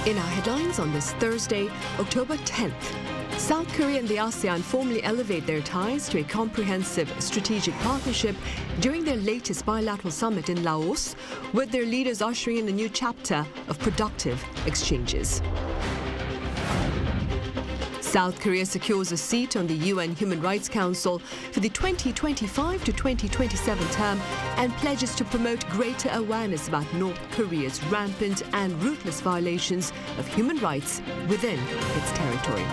In our headlines on this Thursday, October 10th, South Korea and the ASEAN formally elevate their ties to a comprehensive strategic partnership during their latest bilateral summit in Laos, with their leaders ushering in a new chapter of productive exchanges. South Korea secures a seat on the UN Human Rights Council for the 2025 to 2027 term and pledges to promote greater awareness about North Korea's rampant and ruthless violations of human rights within its territory.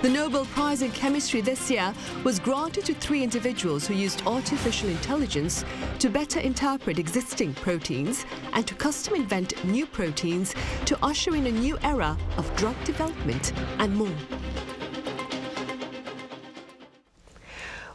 The Nobel Prize in Chemistry this year was granted to 3 individuals who used artificial intelligence to better interpret existing proteins and to custom invent new proteins to usher in a new era of drug development and more.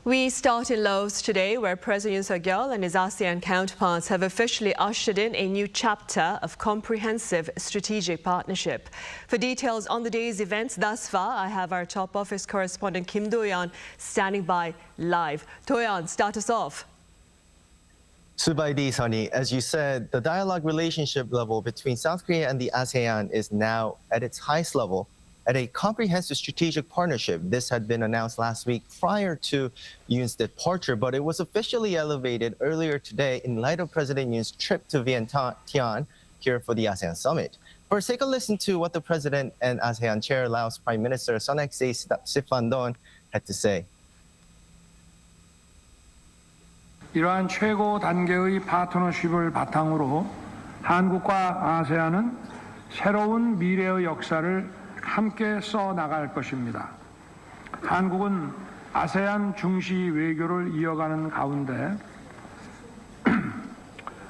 We start in Laos today, where President Yoon Suk Yeol and his ASEAN counterparts have officially ushered in a new chapter of comprehensive strategic partnership. For details on the day's events thus far, I have our top office correspondent Kim Do-yeon standing by live. Do-yeon, start us off. Subaidi, Sunny, as you said, the dialogue relationship level between South Korea and the ASEAN is now at its highest level at a comprehensive strategic partnership. This had been announced last week prior to Yoon's departure, but it was officially elevated earlier today in light of President Yoon's trip to Vientiane here for the ASEAN summit. First, take a listen to what the President and ASEAN Chair Laos Prime Minister Sonexay Siphandon had to say. 이러한 최고 단계의 파트너십을 바탕으로 한국과 아세안은 새로운 미래의 역사를 함께 써 나갈 것입니다. 한국은 아세안 중시 외교를 이어가는 가운데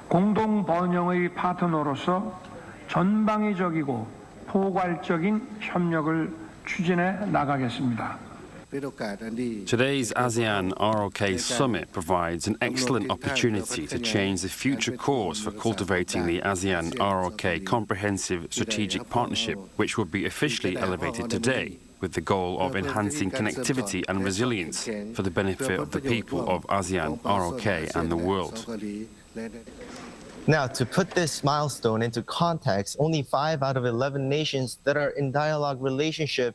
공동 번영의 파트너로서 전방위적이고 포괄적인 협력을 추진해 나가겠습니다. Today's ASEAN-ROK Summit provides an excellent opportunity to change the future course for cultivating the ASEAN-ROK Comprehensive Strategic Partnership, which will be officially elevated today, with the goal of enhancing connectivity and resilience for the benefit of the people of ASEAN-ROK and the world. Now, to put this milestone into context, only 5 out of 11 nations that are in dialogue relationship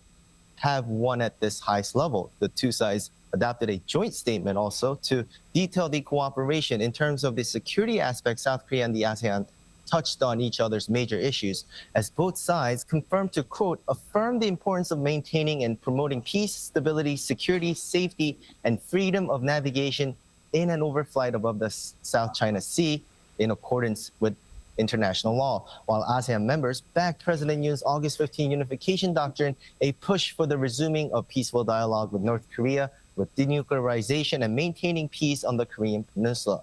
have won at this highest level. The 2 sides adopted a joint statement also to detail the cooperation in terms of the security aspect. South Korea and the ASEAN touched on each other's major issues, as both sides confirmed to, quote, affirm the importance of maintaining and promoting peace, stability, security, safety, and freedom of navigation in and over flight above the South China Sea in accordance with international law, while ASEAN members backed President Yoon's August 15 unification doctrine, a push for the resuming of peaceful dialogue with North Korea, with denuclearization and maintaining peace on the Korean Peninsula.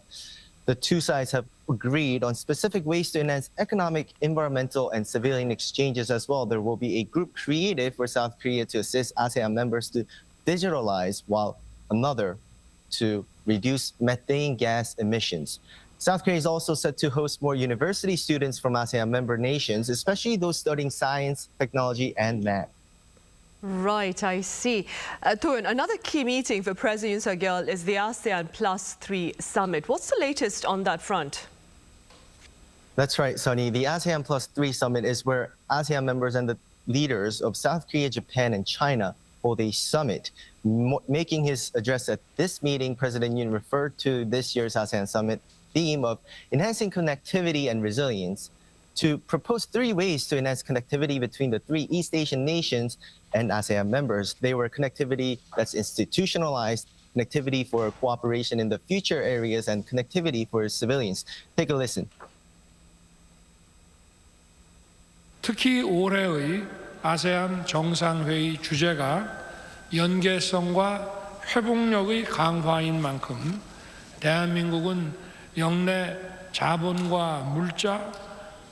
The 2 sides have agreed on specific ways to enhance economic, environmental, and civilian exchanges as well. There will be a group created for South Korea to assist ASEAN members to digitalize, while another to reduce methane gas emissions. South Korea is also set to host more university students from ASEAN member nations, especially those studying science, technology, and math. Right, I see. Toon, another key meeting for President Yoon Suk Yeol is the ASEAN +3 summit. What's the latest on that front? That's right, Sunny. The ASEAN +3 summit is where ASEAN members and the leaders of South Korea, Japan, and China hold a summit. Making his address at this meeting, President Yoon referred to this year's ASEAN summit theme of enhancing connectivity and resilience to propose 3 ways to enhance connectivity between the 3 East Asian nations and ASEAN members. They were connectivity that's institutionalized, connectivity for cooperation in the future areas, and connectivity for civilians. Take a listen. 특히 올해의 아세안 정상회의 주제가 연계성과 회복력의 강화인 만큼 대한민국은 영내 자본과 물자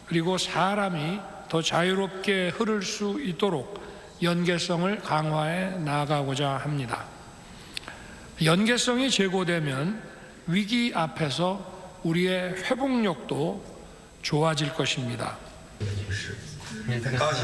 그리고 사람이 더 자유롭게 흐를 수 있도록 연계성을 강화해 나가고자 합니다. 연계성이 제고되면 위기 앞에서 우리의 회복력도 좋아질 것입니다.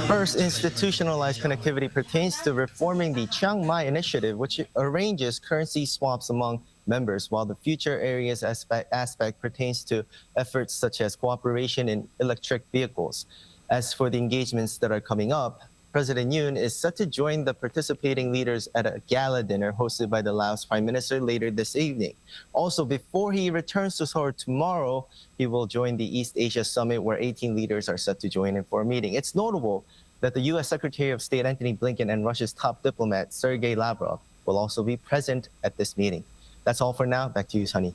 First, institutionalized connectivity pertains to reforming the Chiang Mai Initiative, which arranges currency swaps among members, while the future areas aspect pertains to efforts such as cooperation in electric vehicles. As for the engagements that are coming up, President Yoon is set to join the participating leaders at a gala dinner hosted by the Laos Prime Minister later this evening. Also, before he returns to Seoul tomorrow, he will join the East Asia Summit, where 18 leaders are set to join in for a meeting. It's notable that the U.S. Secretary of State Antony Blinken and Russia's top diplomat Sergei Lavrov will also be present at this meeting. That's all for now. Back to you, Sunny.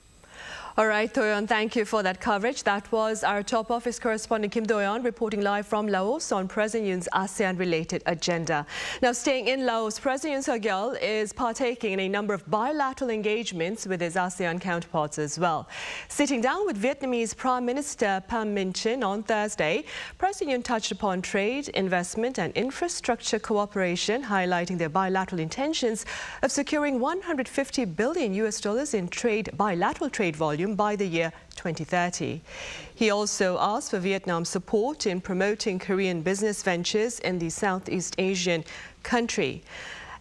All right, Doyon, thank you for that coverage. That was our top office correspondent Kim Doyon reporting live from Laos on President Yoon's ASEAN-related agenda. Now, staying in Laos, President Yoon Suk Yeol is partaking in a number of bilateral engagements with his ASEAN counterparts as well. Sitting down with Vietnamese Prime Minister Pham Minh Chinh on Thursday, President Yoon touched upon trade, investment and infrastructure cooperation, highlighting their bilateral intentions of securing $150 billion in bilateral trade volume by the year 2030. He also asked for Vietnam's support in promoting Korean business ventures in the Southeast Asian country.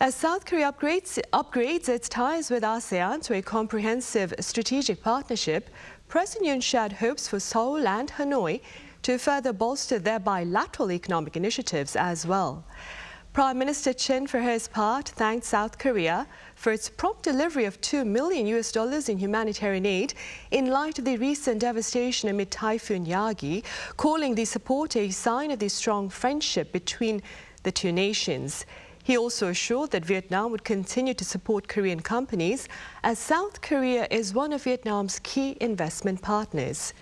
As South Korea upgrades its ties with ASEAN to a comprehensive strategic partnership, President Yoon shared hopes for Seoul and Hanoi to further bolster their bilateral economic initiatives as well. Prime Minister Chin, for his part, thanked South Korea for its prompt delivery of $2 million in humanitarian aid in light of the recent devastation amid Typhoon Yagi, calling the support a sign of the strong friendship between the two nations. He also assured that Vietnam would continue to support Korean companies, as South Korea is one of Vietnam's key investment partners.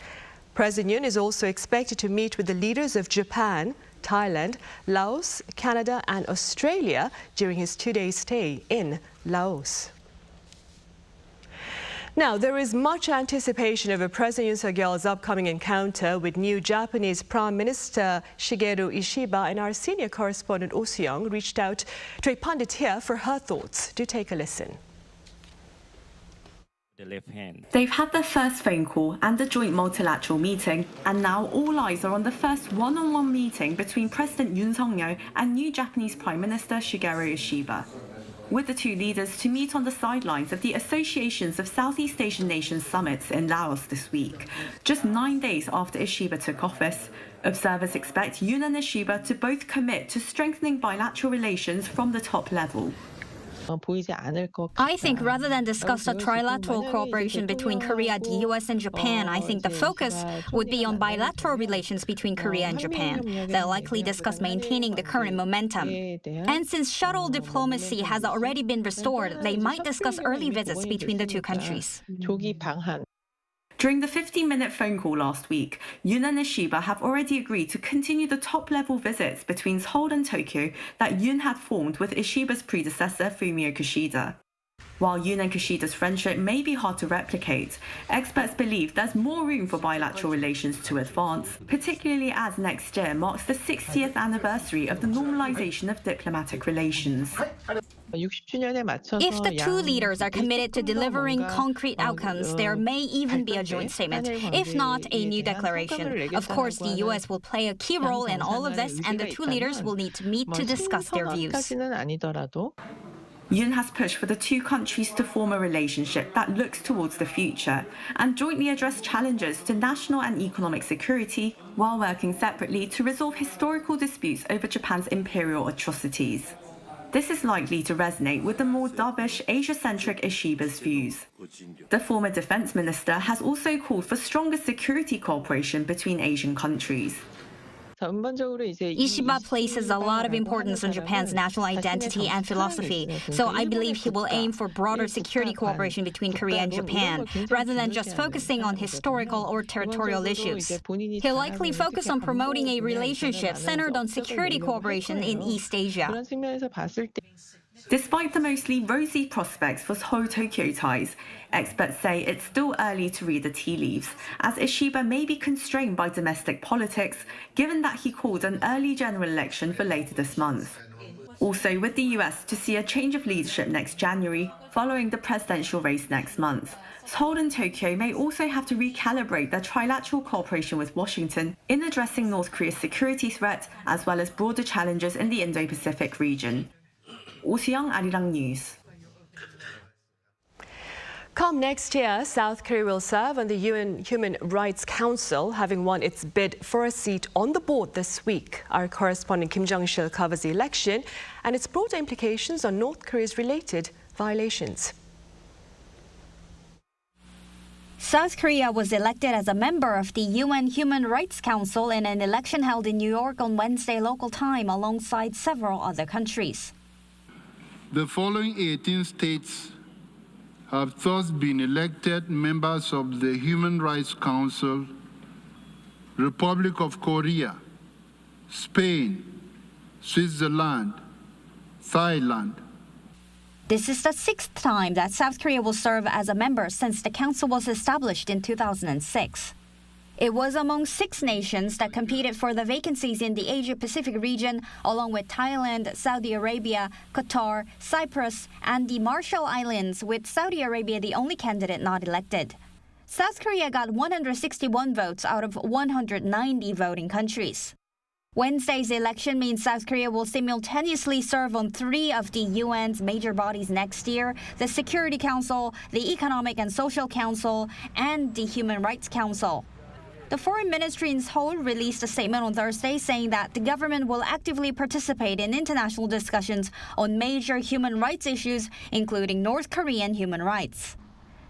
President Yoon is also expected to meet with the leaders of Japan, Thailand, Laos, Canada and Australia during his two-day stay in Laos. Now, there is much anticipation over President Yoon Suk Yeol's upcoming encounter with new Japanese Prime Minister Shigeru Ishiba, and our senior correspondent Oh Soo-young reached out to a pundit here for her thoughts. Do take a listen. They've had their first phone call and a joint multilateral meeting, and now all eyes are on the first one-on-one meeting between President Yoon Suk Yeol and new Japanese Prime Minister Shigeru Ishiba. With the two leaders to meet on the sidelines of the Associations of Southeast Asian Nations Summits in Laos this week, just 9 days after Ishiba took office. Observers expect Yoon and Ishiba to both commit to strengthening bilateral relations from the top level. I think rather than discuss the trilateral cooperation between Korea, the US and Japan, I think the focus would be on bilateral relations between Korea and Japan. They'll likely discuss maintaining the current momentum. And since shuttle diplomacy has already been restored, they might discuss early visits between the two countries. During the 15-minute phone call last week, Yoon and Ishiba have already agreed to continue the top-level visits between Seoul and Tokyo that Yoon had formed with Ishiba's predecessor, Fumio Kishida. While Yoon and Kishida's friendship may be hard to replicate, experts believe there's more room for bilateral relations to advance, particularly as next year marks the 60th anniversary of the normalization of diplomatic relations. If the two leaders are committed to delivering concrete outcomes, there may even be a joint statement, if not a new declaration. Of course, the US will play a key role in all of this, and the two leaders will need to meet to discuss their views. Yoon has pushed for the two countries to form a relationship that looks towards the future and jointly address challenges to national and economic security while working separately to resolve historical disputes over Japan's imperial atrocities. This is likely to resonate with the more dovish, Asia-centric Ishiba's views. The former defense minister has also called for stronger security cooperation between Asian countries. Ishiba places a lot of importance on Japan's national identity and philosophy, so I believe he will aim for broader security cooperation between Korea and Japan, rather than just focusing on historical or territorial issues. He'll likely focus on promoting a relationship centered on security cooperation in East Asia. Despite the mostly rosy prospects for Seoul-Tokyo ties, experts say it's still early to read the tea leaves, as Ishiba may be constrained by domestic politics, given that he called an early general election for later this month. Also, with the US to see a change of leadership next January, following the presidential race next month, Seoul and Tokyo may also have to recalibrate their trilateral cooperation with Washington in addressing North Korea's security threat, as well as broader challenges in the Indo-Pacific region. Oh Soo-young, Arirang News. Come next year, South Korea will serve on the UN Human Rights Council, having won its bid for a seat on the board this week. Our correspondent Kim Jung-sil covers the election and its broader implications on North Korea's related violations. South Korea was elected as a member of the UN Human Rights Council in an election held in New York on Wednesday local time alongside several other countries. The following 18 states have thus been elected members of the Human Rights Council: Republic of Korea, Spain, Switzerland, Thailand. This is the 6th time that South Korea will serve as a member since the council was established in 2006. It was among 6 nations that competed for the vacancies in the Asia-Pacific region, along with Thailand, Saudi Arabia, Qatar, Cyprus, and the Marshall Islands, with Saudi Arabia the only candidate not elected. South Korea got 161 votes out of 190 voting countries. Wednesday's election means South Korea will simultaneously serve on 3 of the UN's major bodies next year: the Security Council, the Economic and Social Council, and the Human Rights Council. The Foreign Ministry in Seoul released a statement on Thursday saying that the government will actively participate in international discussions on major human rights issues, including North Korean human rights.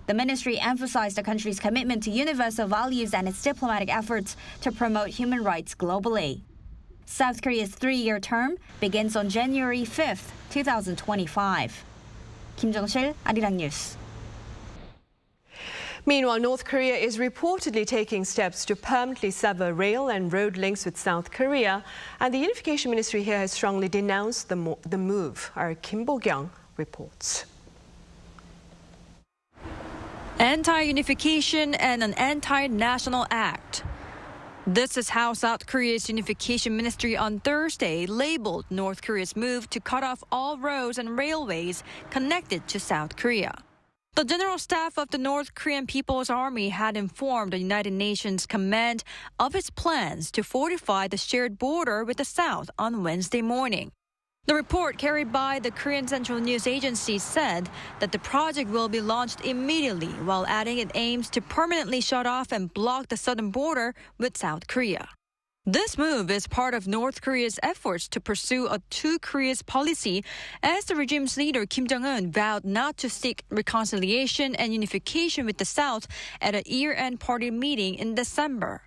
The ministry emphasized the country's commitment to universal values and its diplomatic efforts to promote human rights globally. South Korea's 3-year term begins on January 5th, 2025. Kim Jung-sil, Arirang News. Meanwhile, North Korea is reportedly taking steps to permanently sever rail and road links with South Korea, and the Unification Ministry here has strongly denounced the move. Our Kim Bo-kyung reports. Anti-unification and an anti-national act. This is how South Korea's Unification Ministry on Thursday labeled North Korea's move to cut off all roads and railways connected to South Korea. The General Staff of the North Korean People's Army had informed the United Nations Command of its plans to fortify the shared border with the South on Wednesday morning. The report carried by the Korean Central News Agency said that the project will be launched immediately, while adding it aims to permanently shut off and block the southern border with South Korea. This move is part of North Korea's efforts to pursue a two Koreas policy, as the regime's leader Kim Jong-un vowed not to seek reconciliation and unification with the South at a year-end party meeting in December.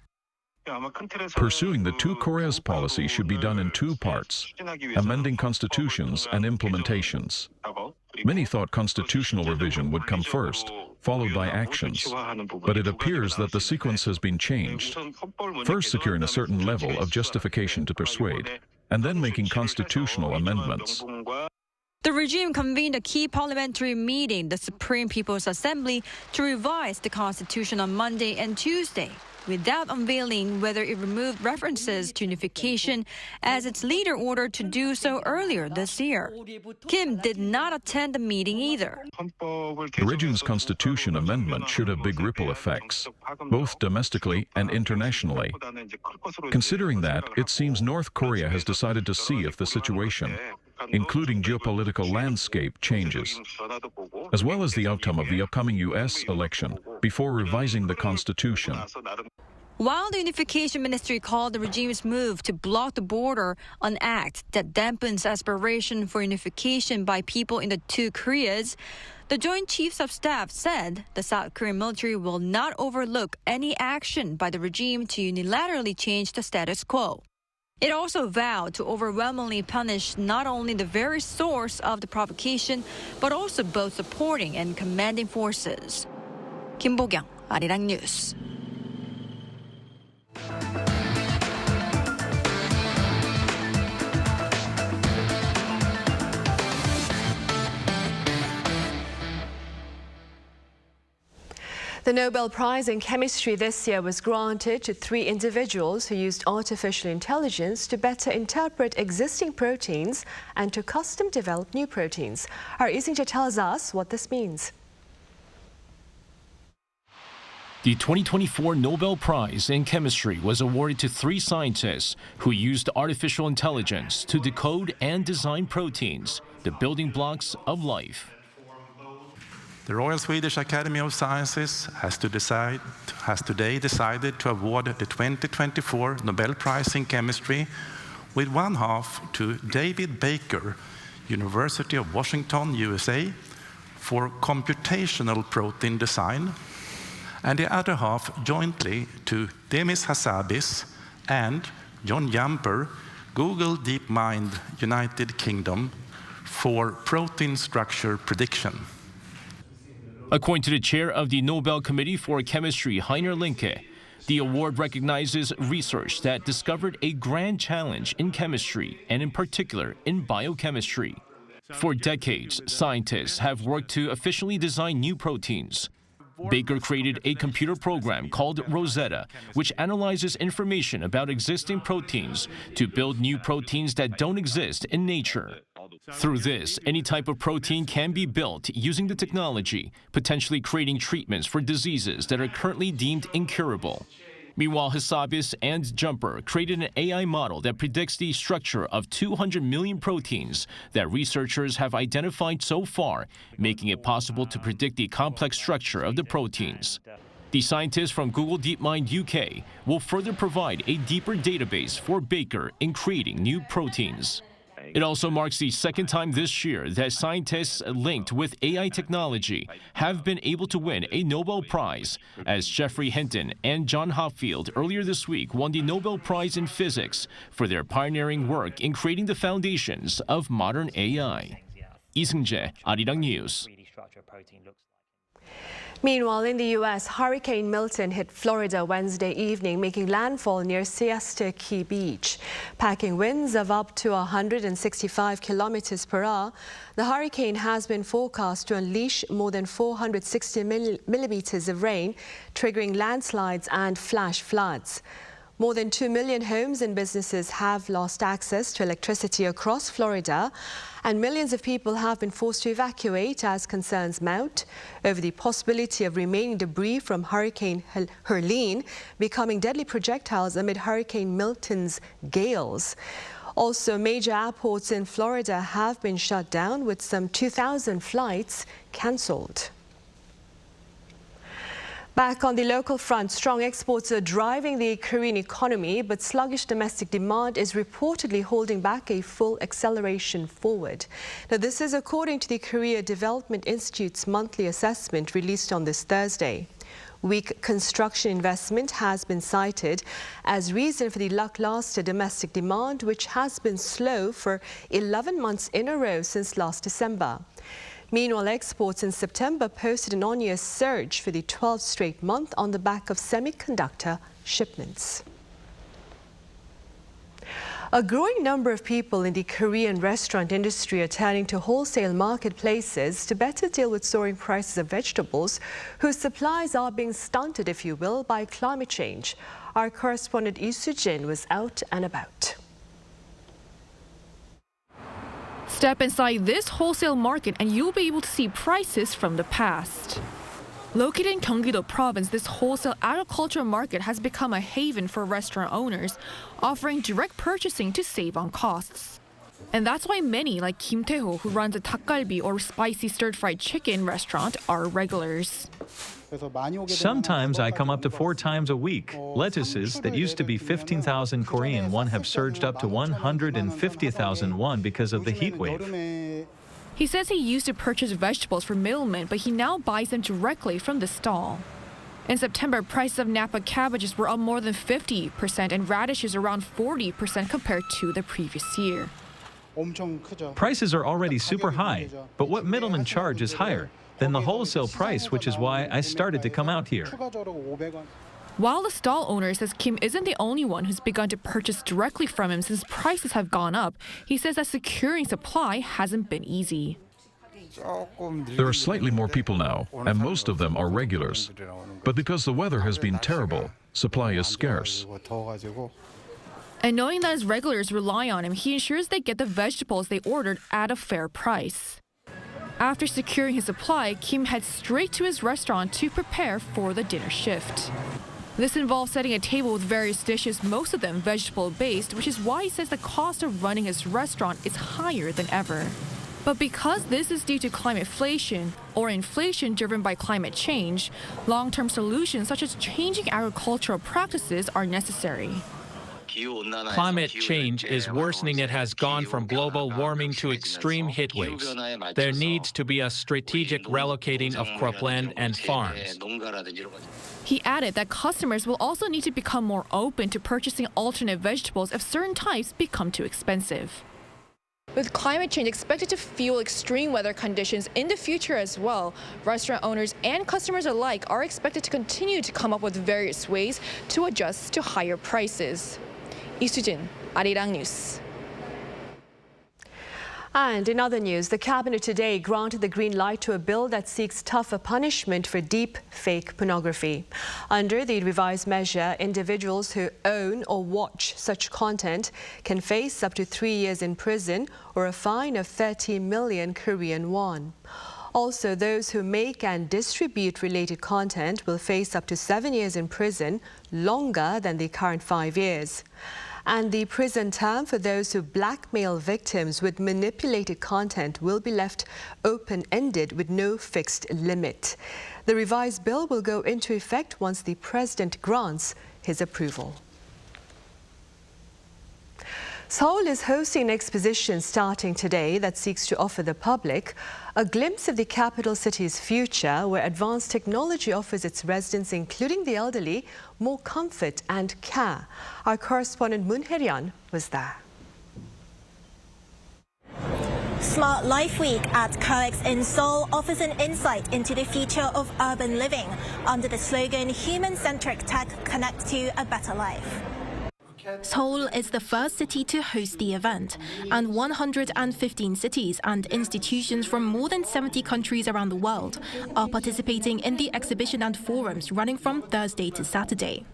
Pursuing the two Koreas policy should be done in 2 parts: amending constitutions and implementations. Many thought constitutional revision would come first, followed by actions. But it appears that the sequence has been changed. First securing a certain level of justification to persuade, and then making constitutional amendments. The regime convened a key parliamentary meeting, the Supreme People's Assembly, to revise the constitution on Monday and Tuesday, without unveiling whether it removed references to unification, as its leader ordered to do so earlier this year. Kim did not attend the meeting either. The regime's constitution amendment should have big ripple effects, both domestically and internationally. Considering that, it seems North Korea has decided to see if the situation, including geopolitical landscape, changes, as well as the outcome of the upcoming U.S. election, before revising the constitution. While the Unification Ministry called the regime's move to block the border an act that dampens aspiration for unification by people in the two Koreas, the Joint Chiefs of Staff said the South Korean military will not overlook any action by the regime to unilaterally change the status quo. It also vowed to overwhelmingly punish not only the very source of the provocation, but also both supporting and commanding forces. Kim Bo-kyung, Arirang News. The Nobel Prize in Chemistry this year was granted to 3 individuals who used artificial intelligence to better interpret existing proteins and to custom develop new proteins. Our Isingja tells us what this means. The 2024 Nobel Prize in Chemistry was awarded to 3 scientists who used artificial intelligence to decode and design proteins, the building blocks of life. The Royal Swedish Academy of Sciences has today decided to award the 2024 Nobel Prize in Chemistry with one half to David Baker, University of Washington, USA, for computational protein design, and the other half jointly to Demis Hassabis and John Jumper, Google DeepMind, United Kingdom, for protein structure prediction. According to the chair of the Nobel Committee for Chemistry, Heiner Linke, the award recognizes research that discovered a grand challenge in chemistry and in particular in biochemistry. For decades, scientists have worked to efficiently design new proteins. Baker created a computer program called Rosetta, which analyzes information about existing proteins to build new proteins that don't exist in nature. Through this, any type of protein can be built using the technology, potentially creating treatments for diseases that are currently deemed incurable. Meanwhile, Hassabis and Jumper created an AI model that predicts the structure of 200 million proteins that researchers have identified so far, making it possible to predict the complex structure of the proteins. The scientists from Google DeepMind UK will further provide a deeper database for Baker in creating new proteins. It also marks the second time this year that scientists linked with AI technology have been able to win a Nobel Prize, as Geoffrey Hinton and John Hopfield earlier this week won the Nobel Prize in Physics for their pioneering work in creating the foundations of modern AI. Lee Seung-jae, Arirang News. Meanwhile, in the U.S., Hurricane Milton hit Florida Wednesday evening, making landfall near Siesta Key Beach. Packing winds of up to 165 kilometers per hour, the hurricane has been forecast to unleash more than 460 millimeters of rain, triggering landslides and flash floods. More than 2 million homes and businesses have lost access to electricity across Florida, and millions of people have been forced to evacuate as concerns mount over the possibility of remaining debris from Hurricane Helene becoming deadly projectiles amid Hurricane Milton's gales. Also, major airports in Florida have been shut down, with some 2,000 flights cancelled. Back on the local front, strong exports are driving the Korean economy, but sluggish domestic demand is reportedly holding back a full acceleration forward. Now, this is according to the Korea Development Institute's monthly assessment released on this Thursday. Weak construction investment has been cited as reason for the lackluster domestic demand, which has been slow for 11 months in a row since last December. Meanwhile, exports in September posted an on-year surge for the 12th straight month on the back of semiconductor shipments. A growing number of people in the Korean restaurant industry are turning to wholesale marketplaces to better deal with soaring prices of vegetables, whose supplies are being stunted, if you will, by climate change. Our correspondent Lee Soo-jin was out and about. Step inside this wholesale market and you'll be able to see prices from the past. Located in Gyeonggi-do province, this wholesale agricultural market has become a haven for restaurant owners, offering direct purchasing to save on costs. And that's why many, like Kim Tae-ho, who runs a 닭갈비 or spicy stir-fried chicken restaurant, are regulars. Sometimes I come up to 4 times a week. Lettuces that used to be 15,000 Korean won have surged up to 150,000 won because of the heat wave. He says he used to purchase vegetables from middlemen, but he now buys them directly from the stall. In September, prices of Napa cabbages were up more than 50% and radishes around 40% compared to the previous year. Prices are already super high, but what middlemen charge is higher than the wholesale price, which is why I started to come out here. While the stall owner says Kim isn't the only one who's begun to purchase directly from him since prices have gone up, he says that securing supply hasn't been easy. There are slightly more people now, and most of them are regulars. But because the weather has been terrible, supply is scarce. And knowing that his regulars rely on him, he ensures they get the vegetables they ordered at a fair price. After securing his supply, Kim heads straight to his restaurant to prepare for the dinner shift. This involves setting a table with various dishes, most of them vegetable-based, which is why he says the cost of running his restaurant is higher than ever. But because this is due to climateflation, or inflation driven by climate change, long-term solutions such as changing agricultural practices are necessary. Climate change is worsening. It has gone from global warming to extreme heat waves. There needs to be a strategic relocating of cropland and farms. He added that customers will also need to become more open to purchasing alternate vegetables if certain types become too expensive. With climate change expected to fuel extreme weather conditions in the future as well, restaurant owners and customers alike are expected to continue to come up with various ways to adjust to higher prices. 이수진, Arirang News. And in other news, the cabinet today granted the green light to a bill that seeks tougher punishment for deepfake pornography. Under the revised measure, individuals who own or watch such content can face up to 3 years in prison or a fine of 30 million Korean won. Also, those who make and distribute related content will face up to 7 years in prison, longer than the current 5 years. And the prison term for those who blackmail victims with manipulated content will be left open-ended with no fixed limit. The revised bill will go into effect once the president grants his approval. Seoul is hosting an exposition starting today that seeks to offer the public a glimpse of the capital city's future, where advanced technology offers its residents, including the elderly, more comfort and care. Our correspondent Moon Hae-ryun was there. Smart Life Week at COEX in Seoul offers an insight into the future of urban living under the slogan "Human-centric tech connects to a better life." Seoul is the first city to host the event, and 115 cities and institutions from more than 70 countries around the world are participating in the exhibition and forums running from Thursday to Saturday.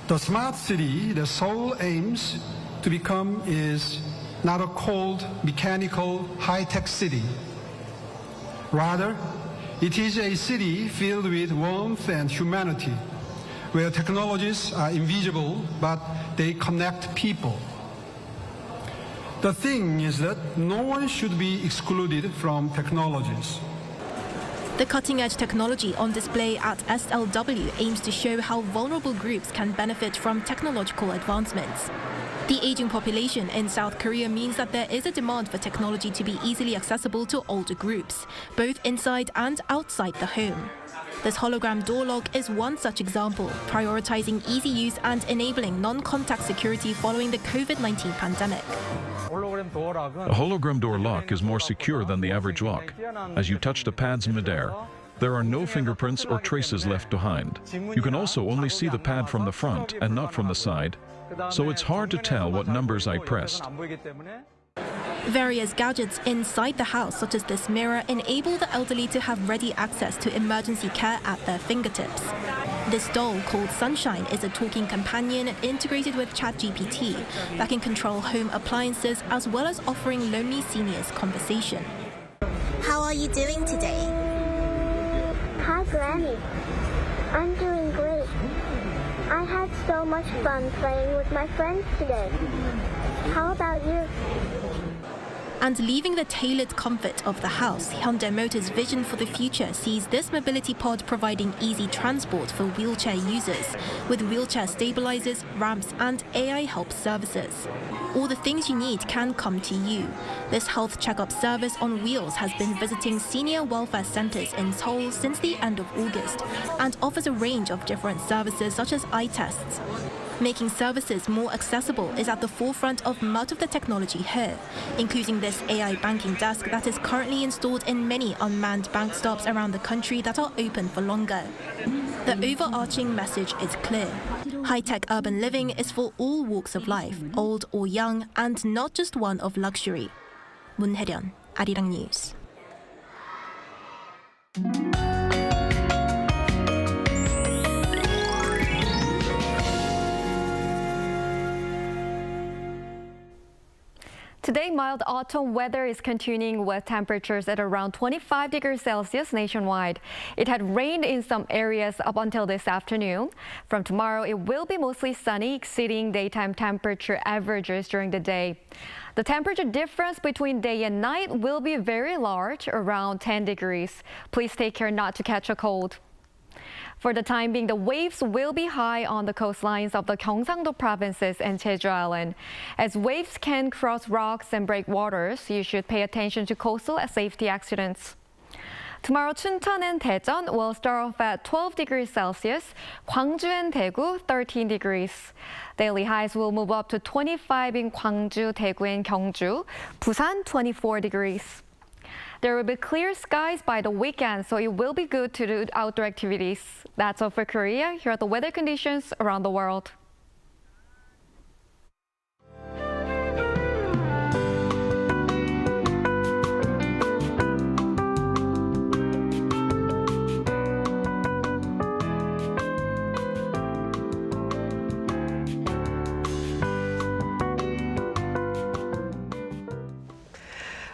The smart city that Seoul aims to become is not a cold, mechanical, high-tech city. Rather, it is a city filled with warmth and humanity, where technologies are invisible, but they connect people. The thing is that no one should be excluded from technologies. The cutting-edge technology on display at SLW aims to show how vulnerable groups can benefit from technological advancements. The aging population in South Korea means that there is a demand for technology to be easily accessible to older groups, both inside and outside the home. This hologram door lock is one such example, prioritizing easy use and enabling non-contact security following the COVID-19 pandemic. A hologram door lock is more secure than the average lock. As you touch the pads midair, there are no fingerprints or traces left behind. You can also only see the pad from the front and not from the side, so it's hard to tell what numbers I pressed. Various gadgets inside the house, such as this mirror, enable the elderly to have ready access to emergency care at their fingertips. This doll, called Sunshine, is a talking companion integrated with ChatGPT that can control home appliances as well as offering lonely seniors conversation. How are you doing today? Hi, Granny. I'm doing great. I had so much fun playing with my friends today. How about you? And leaving the tailored comfort of the house, Hyundai Motor's vision for the future sees this mobility pod providing easy transport for wheelchair users, with wheelchair stabilizers, ramps, and AI help services. All the things you need can come to you. This health checkup service on wheels has been visiting senior welfare centers in Seoul since the end of August and offers a range of different services such as eye tests. Making services more accessible is at the forefront of much of the technology here, including this AI banking desk that is currently installed in many unmanned bank stops around the country that are open for longer. The overarching message is clear. High-tech urban living is for all walks of life, old or young, and not just one of luxury. Moon Hae-ryun, Arirang News. Today, mild autumn weather is continuing with temperatures at around 25 degrees Celsius nationwide. It had rained in some areas up until this afternoon. From tomorrow, it will be mostly sunny, exceeding daytime temperature averages during the day. The temperature difference between day and night will be very large, around 10 degrees. Please take care not to catch a cold. For the time being, the waves will be high on the coastlines of the Gyeongsang-do provinces and Jeju Island. As waves can cross rocks and break waters, you should pay attention to coastal safety accidents. Tomorrow, Chuncheon and Daejeon will start off at 12 degrees Celsius, Gwangju and Daegu 13 degrees. Daily highs will move up to 25 in Gwangju, Daegu, and Gyeongju, Busan 24 degrees. There will be clear skies by the weekend, so it will be good to do outdoor activities. That's all for Korea. Here are the weather conditions around the world.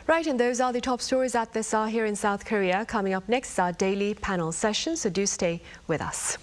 Right, and those are the top stories at this hour here in South Korea. Coming up next is our daily panel session, so do stay with us.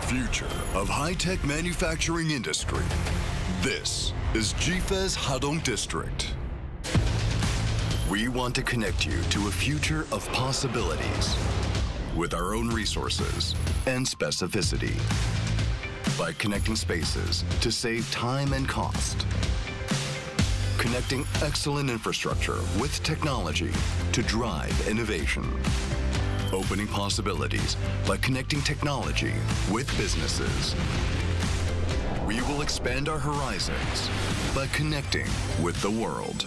Future of high-tech manufacturing industry. This is GFE's Hadong District. We want to connect you to a future of possibilities with our own resources and specificity by connecting spaces to save time and cost. Connecting excellent infrastructure with technology to drive innovation. Opening possibilities by connecting technology with businesses. We will expand our horizons by connecting with the world.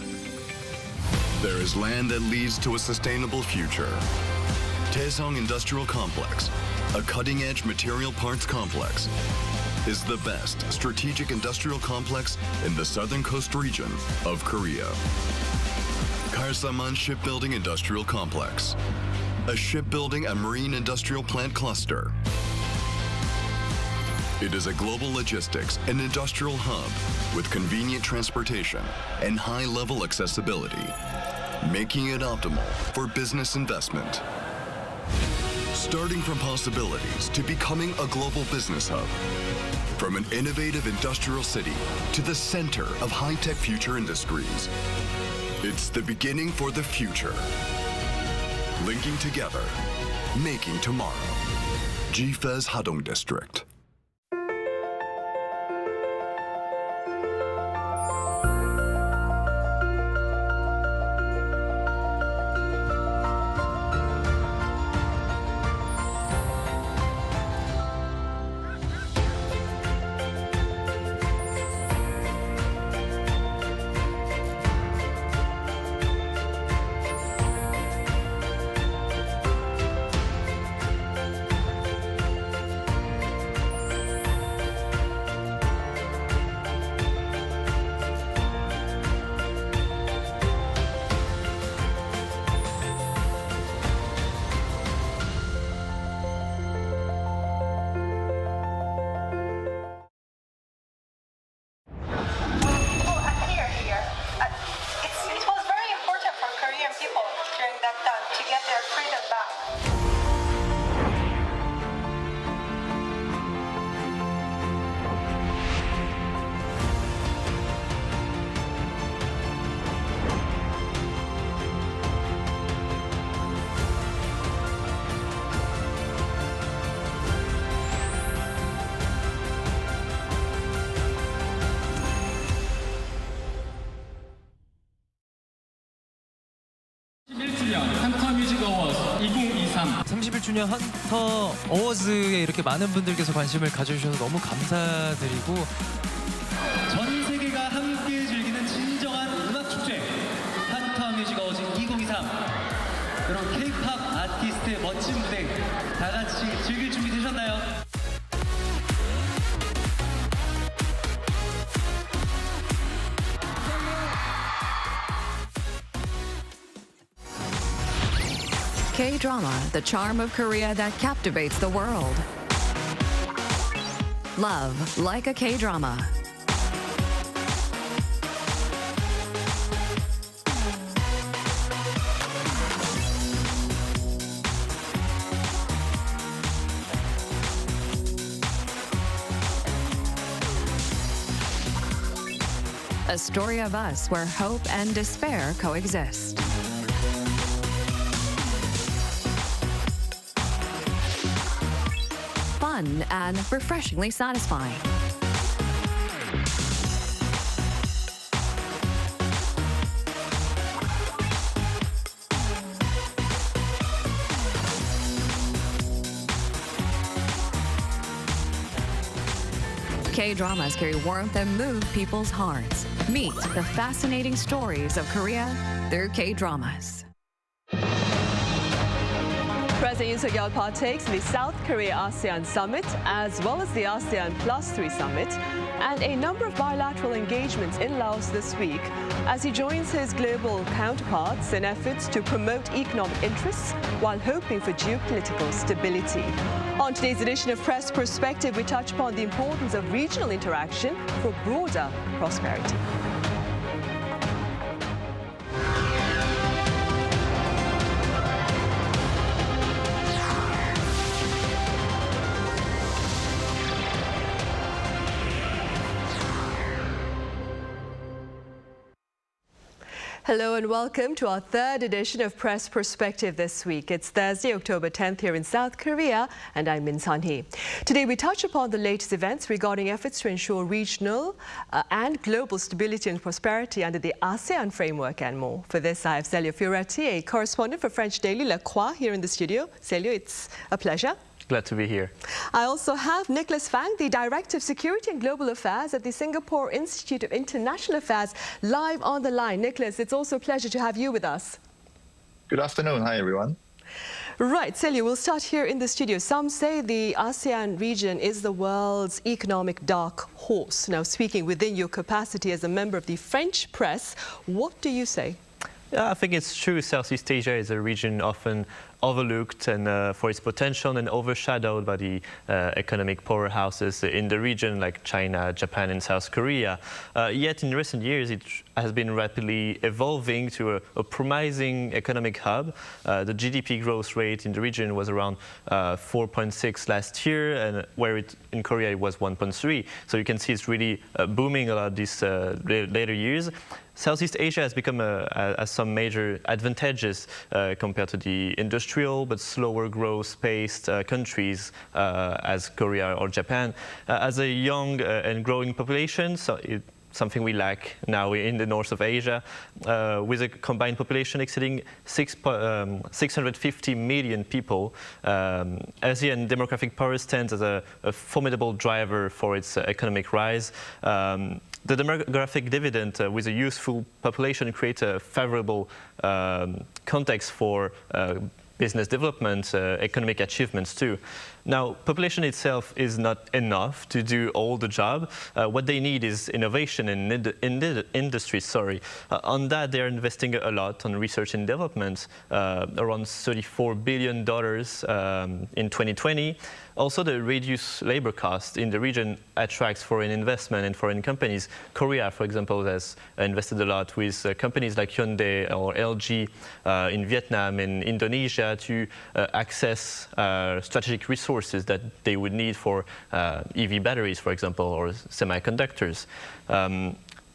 There is land that leads to a sustainable future. Daejeon Industrial Complex, a cutting-edge material parts complex, is the best strategic industrial complex in the southern coast region of Korea. Karsaman Shipbuilding Industrial Complex, a shipbuilding and marine industrial plant cluster. It is a global logistics and industrial hub with convenient transportation and high-level accessibility, making it optimal for business investment. Starting from possibilities to becoming a global business hub, from an innovative industrial city to the center of high-tech future industries. It's the beginning for the future. Linking together, making tomorrow. GFE's Hadong District. 31주년 헌터 어워즈에 이렇게 많은 분들께서 관심을 가져주셔서 너무 감사드리고 전 세계가 함께 즐기는 진정한 음악 축제 헌터 뮤직 어워즈 2023 그런 K-팝 아티스트의 멋진 무대 다 같이 즐길 준비 되셨나요? K-drama, the charm of Korea that captivates the world. Love like a K-drama. A story of us where hope and despair coexist. Fun and refreshingly satisfying. K-dramas carry warmth and move people's hearts. Meet the fascinating stories of Korea through K-dramas. President Yoon Suk Yeol partakes in the South Korea ASEAN Summit, as well as the ASEAN +3 Summit, and a number of bilateral engagements in Laos this week, as he joins his global counterparts in efforts to promote economic interests while hoping for geopolitical stability. On today's edition of Press Perspective, we touch upon the importance of regional interaction for broader prosperity. Hello and welcome to our third edition of Press Perspective this week. It's Thursday, October 10th here in South Korea, and I'm Min Sun-hee. Today we touch upon the latest events regarding efforts to ensure regional and global stability and prosperity under the ASEAN framework and more. For this, I have Celio Fioretti, a correspondent for French daily La Croix, here in the studio. Celio, it's a pleasure. Glad to be here. I also have Nicholas Fang, the Director of Security and Global Affairs at the Singapore Institute of International Affairs, live on the line. Nicholas, it's also a pleasure to have you with us. Good afternoon. Hi, everyone. Right, Celia, we'll start here in the studio. Some say the ASEAN region is the world's economic dark horse. Now, speaking within your capacity as a member of the French press, what do you say? I think it's true. Southeast Asia is a region often overlooked and for its potential and overshadowed by the economic powerhouses in the region like China, Japan and South Korea. Yet in recent years it has been rapidly evolving to a promising economic hub. The GDP growth rate in the region was around 4.6 last year, and where in Korea it was 1.3. So you can see it's really booming a lot these later years. Southeast Asia has become has some major advantages compared to the industrial but slower growth-paced countries as Korea or Japan. As a young and growing population, so something we lack now in the north of Asia, with a combined population exceeding 650 million people. ASEAN demographic power stands as a formidable driver for its economic rise. The demographic dividend with a youthful population creates a favorable context for business development, economic achievements too. Now, population itself is not enough to do all the job. What they need is innovation in industry. On that, they are investing a lot on research and development, around $34 billion in 2020. Also, the reduced labor cost in the region attracts foreign investment and foreign companies. Korea, for example, has invested a lot with companies like Hyundai or LG in Vietnam and Indonesia to access strategic resources that they would need for EV batteries, for example, or semiconductors.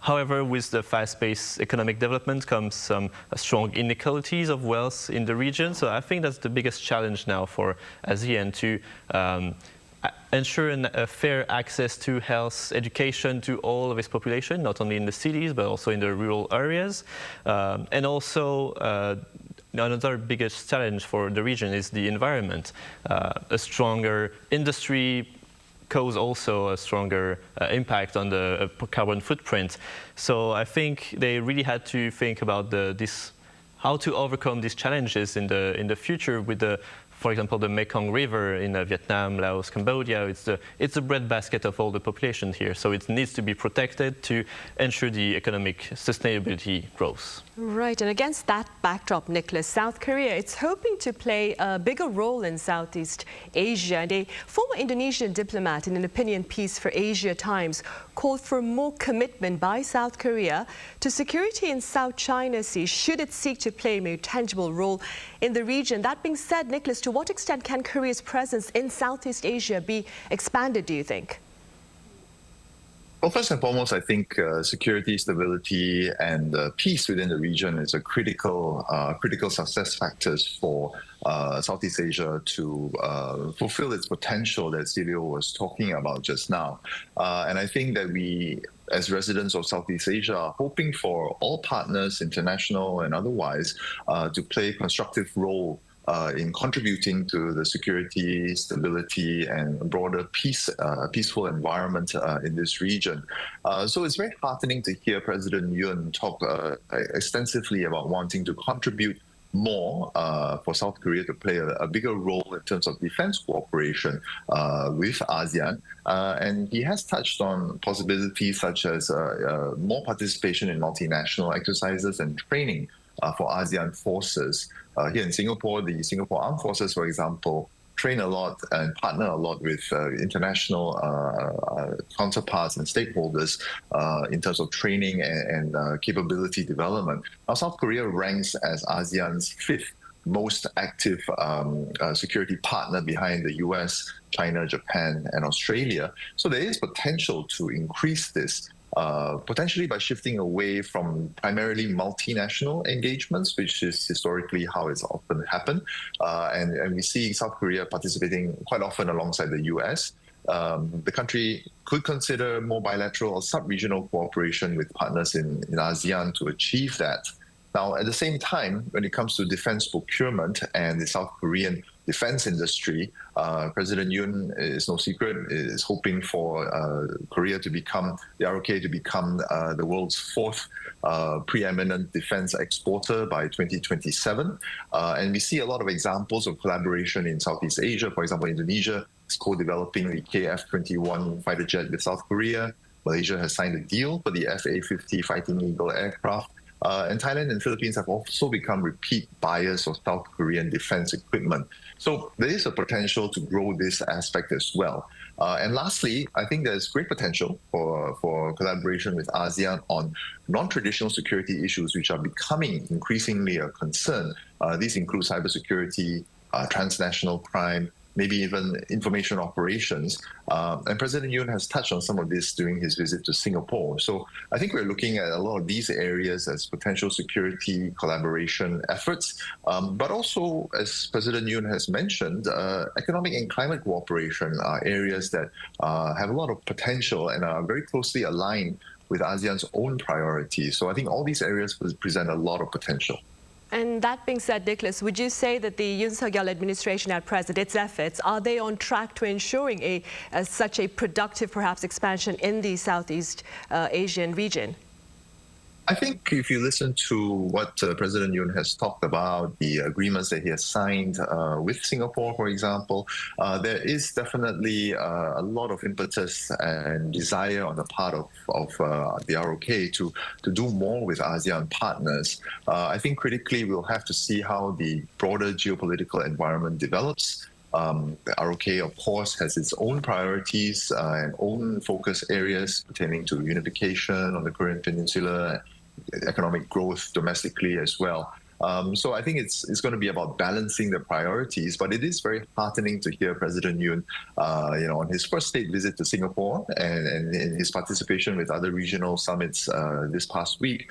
However, with the fast-paced economic development comes some strong inequalities of wealth in the region. So I think that's the biggest challenge now for ASEAN to ensure a fair access to health, education to all of its population, not only in the cities, but also in the rural areas. And also another biggest challenge for the region is the environment. A stronger industry cause also a stronger impact on the carbon footprint. So I think they really had to think about how to overcome these challenges in the future with for example, the Mekong River in Vietnam, Laos, Cambodia. It's the breadbasket of all the population here, so it needs to be protected to ensure the economic sustainability growth. Right, and against that backdrop, Nicholas, South Korea, it's hoping to play a bigger role in Southeast Asia. And a former Indonesian diplomat in an opinion piece for Asia Times called for more commitment by South Korea to security in South China Sea should it seek to play a more tangible role in the region. That being said, Nicholas, to what extent can Korea's presence in Southeast Asia be expanded, do you think? Well, first and foremost, I think security, stability, and peace within the region is a critical success factors for Southeast Asia to fulfill its potential that Celio was talking about just now. And I think that we, as residents of Southeast Asia, are hoping for all partners, international and otherwise, to play a constructive role in contributing to the security, stability, and broader peaceful environment in this region. So it's very heartening to hear President Yoon talk extensively about wanting to contribute more for South Korea to play a bigger role in terms of defense cooperation with ASEAN. And he has touched on possibilities such as more participation in multinational exercises and training for ASEAN forces. Here in Singapore, the Singapore Armed Forces, for example, train a lot and partner a lot with international counterparts and stakeholders in terms of training and capability development. Now, South Korea ranks as ASEAN's 5th most active security partner behind the US, China, Japan, and Australia. So there is potential to increase this. Potentially by shifting away from primarily multinational engagements, which is historically how it's often happened. And we see South Korea participating quite often alongside the US. The country could consider more bilateral or sub-regional cooperation with partners in ASEAN to achieve that. Now, at the same time, when it comes to defense procurement and the South Korean defense industry, President Yoon, is no secret, is hoping for Korea to become, the ROK to become the world's 4th preeminent defense exporter by 2027. And we see a lot of examples of collaboration in Southeast Asia. For example, Indonesia is co-developing the KF-21 fighter jet with South Korea. Malaysia has signed a deal for the FA-50 Fighting Eagle aircraft. And Thailand and Philippines have also become repeat buyers of South Korean defense equipment. So there is a potential to grow this aspect as well. And lastly, I think there's great potential for collaboration with ASEAN on non-traditional security issues, which are becoming increasingly a concern. These include cybersecurity, transnational crime, maybe even information operations. And President Yoon has touched on some of this during his visit to Singapore. So I think we're looking at a lot of these areas as potential security collaboration efforts. But also, as President Yoon has mentioned, economic and climate cooperation are areas that have a lot of potential and are very closely aligned with ASEAN's own priorities. So I think all these areas present a lot of potential. And that being said, Nicholas, would you say that the Yoon Suk Yeol administration at present, its efforts, are they on track to ensuring such a productive, perhaps, expansion in the Southeast Asian region? I think if you listen to what President Yoon has talked about, the agreements that he has signed with Singapore, for example, there is definitely a lot of impetus and desire on the part of the ROK to do more with ASEAN partners. I think critically we'll have to see how the broader geopolitical environment develops. The ROK, of course, has its own priorities and own focus areas pertaining to unification on the Korean Peninsula, economic growth domestically as well. So I think it's going to be about balancing the priorities, but it is very heartening to hear President Yoon, on his first state visit to Singapore and in his participation with other regional summits this past week,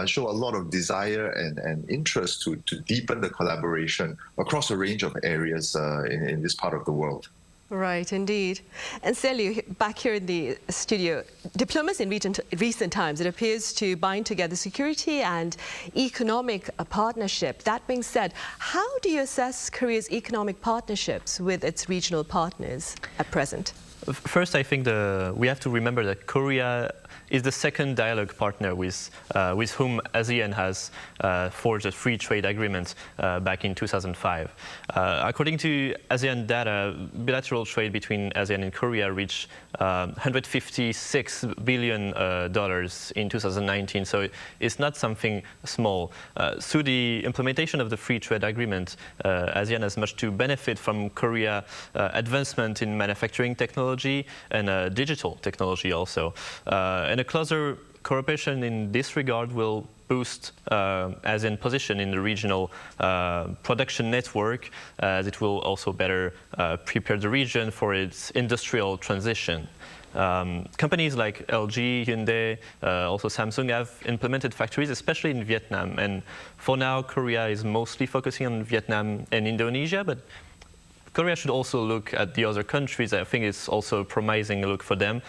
show a lot of desire and interest to deepen the collaboration across a range of areas in this part of the world. Right, indeed. And Selu, back here in the studio, diplomacy in recent times, it appears to bind together security and economic partnership. That being said, how do you assess Korea's economic partnerships with its regional partners at present? First, I think we have to remember that Korea is the second dialogue partner with whom ASEAN has forged a free trade agreement back in 2005. According to ASEAN data, bilateral trade between ASEAN and Korea reached $156 billion in 2019, so it's not something small. Through the implementation of the free trade agreement, ASEAN has much to benefit from Korea's advancement in manufacturing technology and digital technology also. And a closer cooperation in this regard will boost ASEAN position in the regional production network, as it will also better prepare the region for its industrial transition. Companies like LG, Hyundai, also Samsung have implemented factories, especially in Vietnam. And for now, Korea is mostly focusing on Vietnam and Indonesia, but Korea should also look at the other countries. I think it's also a promising look for them,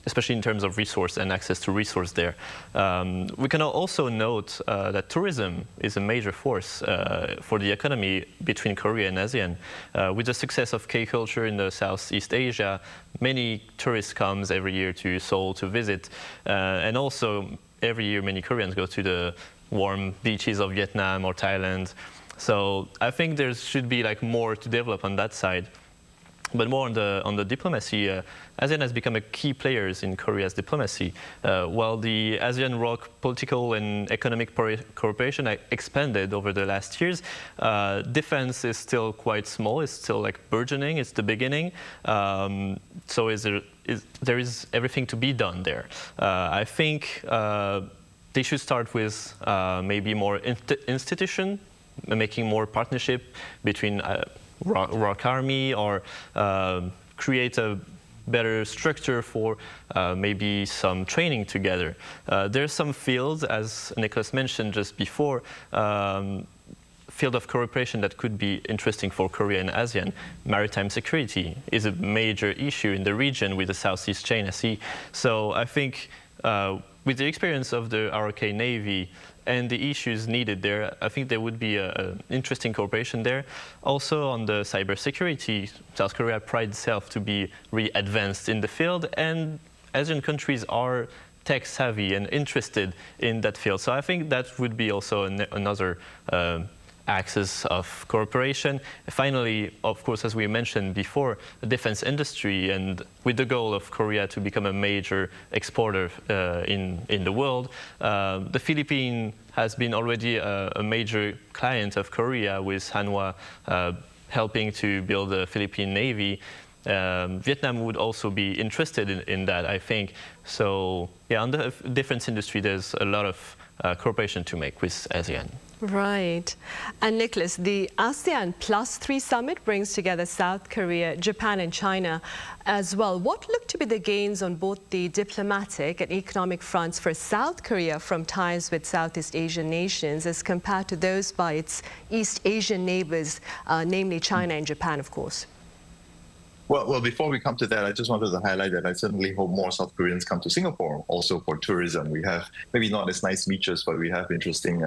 especially in terms of resource and access to resource there. We can also note that tourism is a major force for the economy between Korea and ASEAN. With the success of K-culture in the Southeast Asia, many tourists come every year to Seoul to visit. And also, every year, many Koreans go to the warm beaches of Vietnam or Thailand. So I think there should be more to develop on that side. But more on the diplomacy, ASEAN has become a key player in Korea's diplomacy. While the ASEAN-ROC political and economic cooperation expanded over the last years, defense is still quite small. It's still burgeoning. It's the beginning. So there is everything to be done there. I think they should start with maybe more institution, making more partnership between ROC Army, or create a better structure for maybe some training together. There are some fields, as Nicholas mentioned just before, field of cooperation that could be interesting for Korea and ASEAN. Maritime security is a major issue in the region with the Southeast China Sea. So I think with the experience of the ROK Navy and the issues needed there, I think there would be an interesting cooperation there. Also on the cybersecurity, South Korea prides itself to be really advanced in the field, and ASEAN countries are tech savvy and interested in that field. So I think that would be also another axis of cooperation. Finally, of course, as we mentioned before, the defense industry, and with the goal of Korea to become a major exporter in the world. The Philippines has been already a major client of Korea, with Hanwha helping to build the Philippine Navy. Vietnam would also be interested in that, I think. So yeah, on the defense industry, there's a lot of cooperation to make with ASEAN. Right. And Nicholas, the ASEAN +3 summit brings together South Korea, Japan and China as well. What look to be the gains on both the diplomatic and economic fronts for South Korea from ties with Southeast Asian nations as compared to those by its East Asian neighbors, namely China and Japan, of course? Well, before we come to that, I just wanted to highlight that I certainly hope more South Koreans come to Singapore also for tourism. We have maybe not as nice beaches, but we have interesting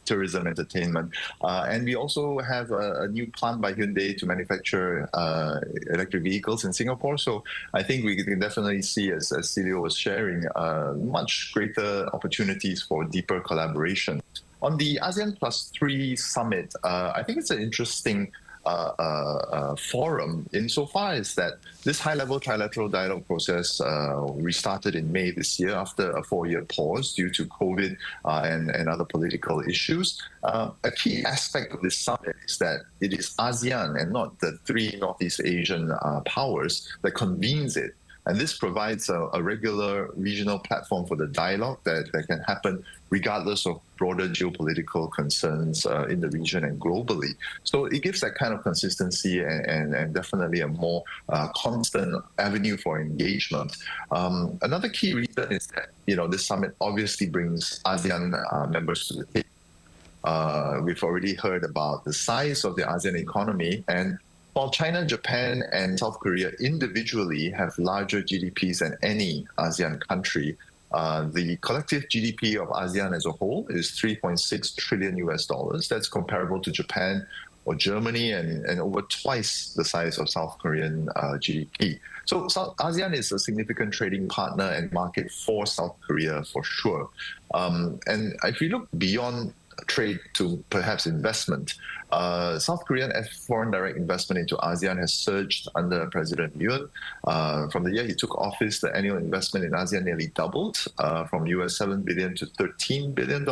tourism, entertainment. And we also have a new plant by Hyundai to manufacture electric vehicles in Singapore. So I think we can definitely see, as Celio was sharing, much greater opportunities for deeper collaboration. On the ASEAN +3 summit, I think it's an interesting forum insofar as that this high-level trilateral dialogue process restarted in May this year after a 4-year pause due to COVID and other political issues. A key aspect of this summit is that it is ASEAN and not the 3 Northeast Asian powers that convenes it. And this provides a regular regional platform for the dialogue that can happen regardless of broader geopolitical concerns in the region and globally. So it gives that kind of consistency and definitely a more constant avenue for engagement. Another key reason is that, this summit obviously brings ASEAN members to the table. We've already heard about the size of the ASEAN economy, and while China, Japan, and South Korea individually have larger GDPs than any ASEAN country, the collective GDP of ASEAN as a whole is $3.6 trillion. That's comparable to Japan or Germany and over twice the size of South Korean GDP. So ASEAN is a significant trading partner and market for South Korea for sure. And if you look beyond trade to perhaps investment, South Korean foreign direct investment into ASEAN has surged under President Yoon. From the year he took office, the annual investment in ASEAN nearly doubled from $7 billion to $13 billion.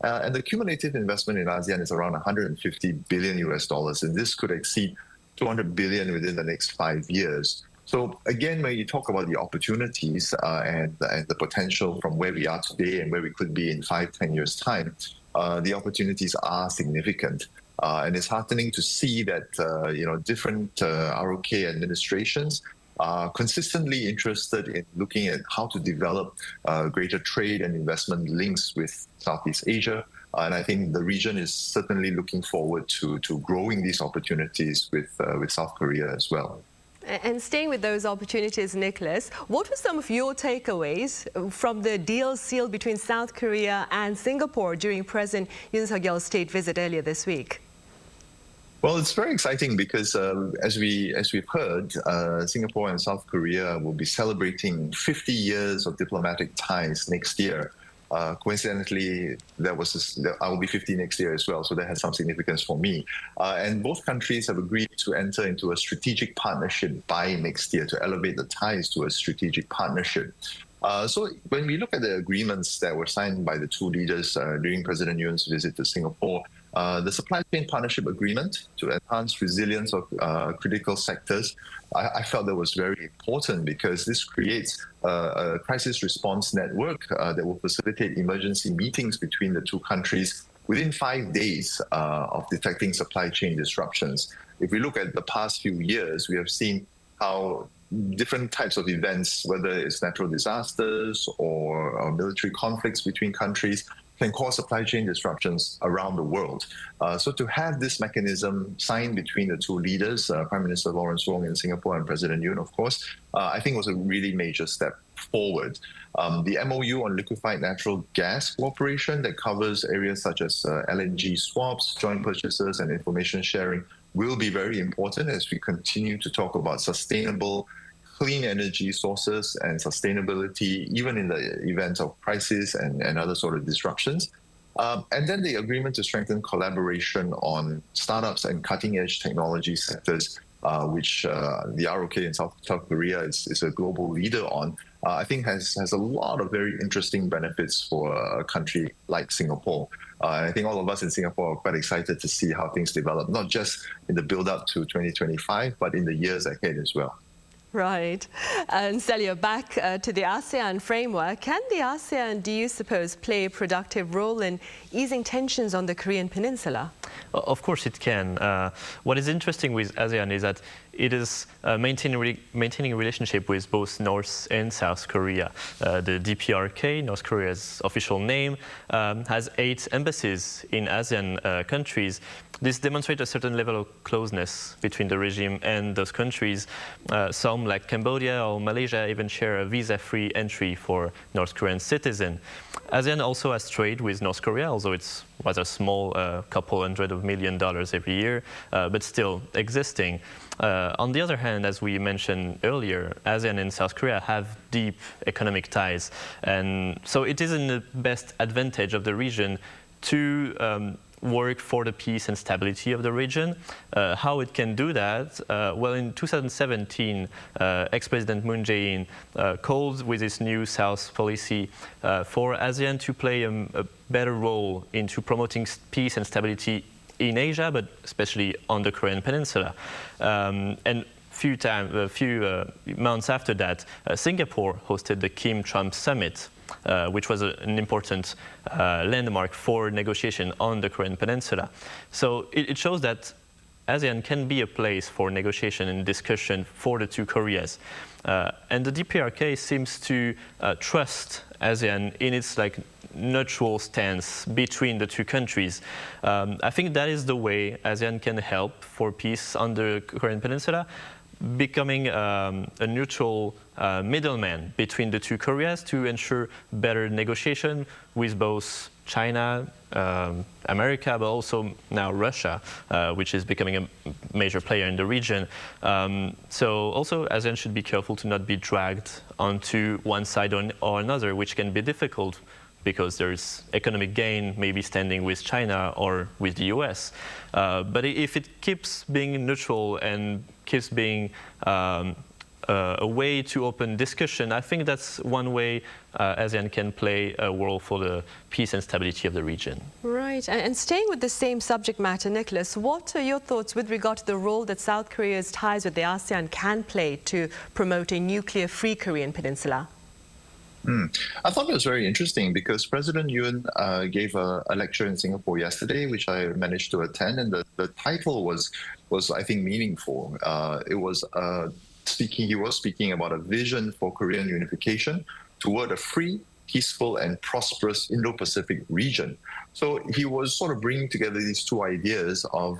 And the cumulative investment in ASEAN is around $150 billion, and this could exceed $200 billion within the next 5 years. So again, when you talk about the opportunities and the potential from where we are today and where we could be in 5-10 years' time, the opportunities are significant. And it's heartening to see that different ROK administrations are consistently interested in looking at how to develop greater trade and investment links with Southeast Asia. And I think the region is certainly looking forward to growing these opportunities with South Korea as well. And staying with those opportunities, Nicholas, what were some of your takeaways from the deal sealed between South Korea and Singapore during President Yoon Suk Yeol's state visit earlier this week? Well, it's very exciting because as we've heard, Singapore and South Korea will be celebrating 50 years of diplomatic ties next year. Coincidentally, I will be 50 next year as well, so that has some significance for me. And both countries have agreed to enter into a strategic partnership by next year to elevate the ties to a strategic partnership. So when we look at the agreements that were signed by the two leaders during President Yoon's visit to Singapore, the supply chain partnership agreement to enhance resilience of critical sectors, I felt that was very important because this creates a crisis response network that will facilitate emergency meetings between the two countries within 5 days of detecting supply chain disruptions. If we look at the past few years, we have seen how different types of events, whether it's natural disasters or military conflicts between countries, can cause supply chain disruptions around the world. So to have this mechanism signed between the two leaders, Prime Minister Lawrence Wong in Singapore and President Yoon, of course, I think was a really major step forward. The MOU on liquefied natural gas cooperation that covers areas such as LNG swaps, joint purchases, and information sharing will be very important as we continue to talk about sustainable, clean energy sources and sustainability, even in the event of crisis and other sort of disruptions. And then the agreement to strengthen collaboration on startups and cutting-edge technology sectors, which the ROK in South Korea is a global leader on, I think has a lot of very interesting benefits for a country like Singapore. I think all of us in Singapore are quite excited to see how things develop, not just in the build-up to 2025, but in the years ahead as well. Right. And Celia, back to the ASEAN framework. Can the ASEAN, do you suppose, play a productive role in easing tensions on the Korean peninsula? Of course it can. What is interesting with ASEAN is that it is maintaining a relationship with both North and South Korea. The DPRK, North Korea's official name, has 8 embassies in ASEAN countries. This demonstrates a certain level of closeness between the regime and those countries. Some, like Cambodia or Malaysia, even share a visa-free entry for North Korean citizens. ASEAN also has trade with North Korea, although it's rather small, couple $100 million every year, but still existing. On the other hand, as we mentioned earlier, ASEAN and South Korea have deep economic ties. And so it is in the best advantage of the region to work for the peace and stability of the region. How it can do that? Well, in 2017, ex-President Moon Jae-in called with his new South policy for ASEAN to play a better role into promoting peace and stability in Asia, but especially on the Korean peninsula. And a few months after that, Singapore hosted the Kim-Trump Summit, which was an important landmark for negotiation on the Korean peninsula. So it shows that ASEAN can be a place for negotiation and discussion for the two Koreas. And the DPRK seems to trust ASEAN in its neutral stance between the two countries. I think that is the way ASEAN can help for peace on the Korean Peninsula, becoming a neutral middleman between the two Koreas to ensure better negotiation with both China, America, but also now Russia, which is becoming a major player in the region. So also ASEAN should be careful to not be dragged onto one side or another, which can be difficult because there's economic gain maybe standing with China or with the US. But if it keeps being neutral and keeps being a way to open discussion, I think that's one way ASEAN can play a role for the peace and stability of the region. Right. And staying with the same subject matter, Nicholas, what are your thoughts with regard to the role that South Korea's ties with the ASEAN can play to promote a nuclear-free Korean peninsula? I thought it was very interesting because President Yoon gave a lecture in Singapore yesterday, which I managed to attend, and the title was I think meaningful. He was speaking about a vision for Korean unification toward a free, peaceful, and prosperous Indo-Pacific region. So he was sort of bringing together these two ideas of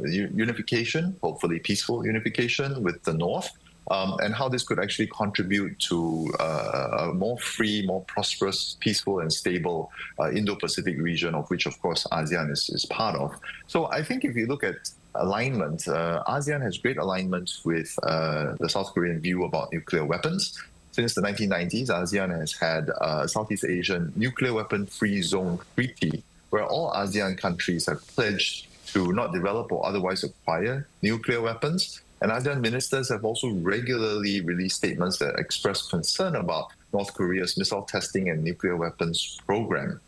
unification, hopefully peaceful unification with the North, and how this could actually contribute to a more free, more prosperous, peaceful, and stable Indo-Pacific region, of which, of course, ASEAN is part of. So I think if you look at alignment, ASEAN has great alignment with the South Korean view about nuclear weapons. Since the 1990s, ASEAN has had a Southeast Asian nuclear weapon-free zone treaty, where all ASEAN countries have pledged to not develop or otherwise acquire nuclear weapons. And ASEAN ministers have also regularly released statements that express concern about North Korea's missile testing and nuclear weapons program.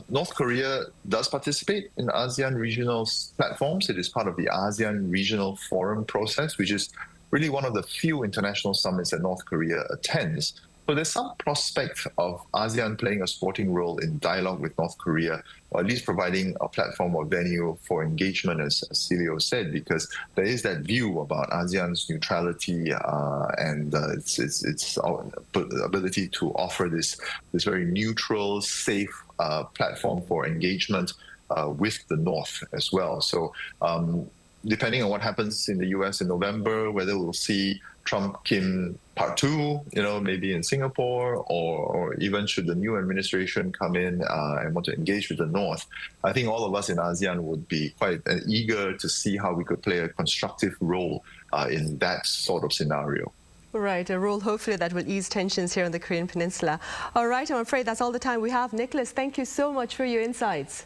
North Korea does participate in ASEAN regional platforms. It is part of the ASEAN Regional Forum process, which is really one of the few international summits that North Korea attends. So there's some prospect of ASEAN playing a supporting role in dialogue with North Korea, or at least providing a platform or venue for engagement, as Celio said, because there is that view about ASEAN's neutrality and its ability to offer this very neutral, safe platform for engagement with the North as well. So depending on what happens in the US in November, whether we'll see Trump-Kim Part 2, maybe in Singapore, or even should the new administration come in and want to engage with the North, I think all of us in ASEAN would be quite eager to see how we could play a constructive role in that sort of scenario. Right, a role hopefully that will ease tensions here on the Korean Peninsula. All right, I'm afraid that's all the time we have. Nicholas, thank you so much for your insights.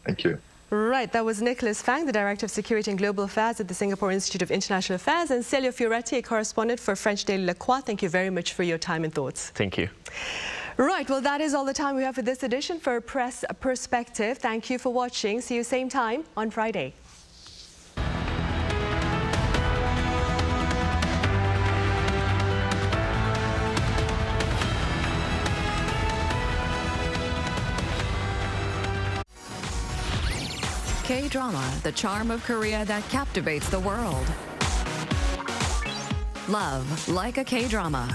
Thank you. Right, that was Nicholas Fang, the Director of Security and Global Affairs at the Singapore Institute of International Affairs, and Celio Fioretti, a correspondent for French daily Le Croix. Thank you very much for your time and thoughts. Thank you. Right, well, that is all the time we have for this edition for Press Perspective. Thank you for watching. See you same time on Friday. K-drama, the charm of Korea that captivates the world. Love like a K-drama.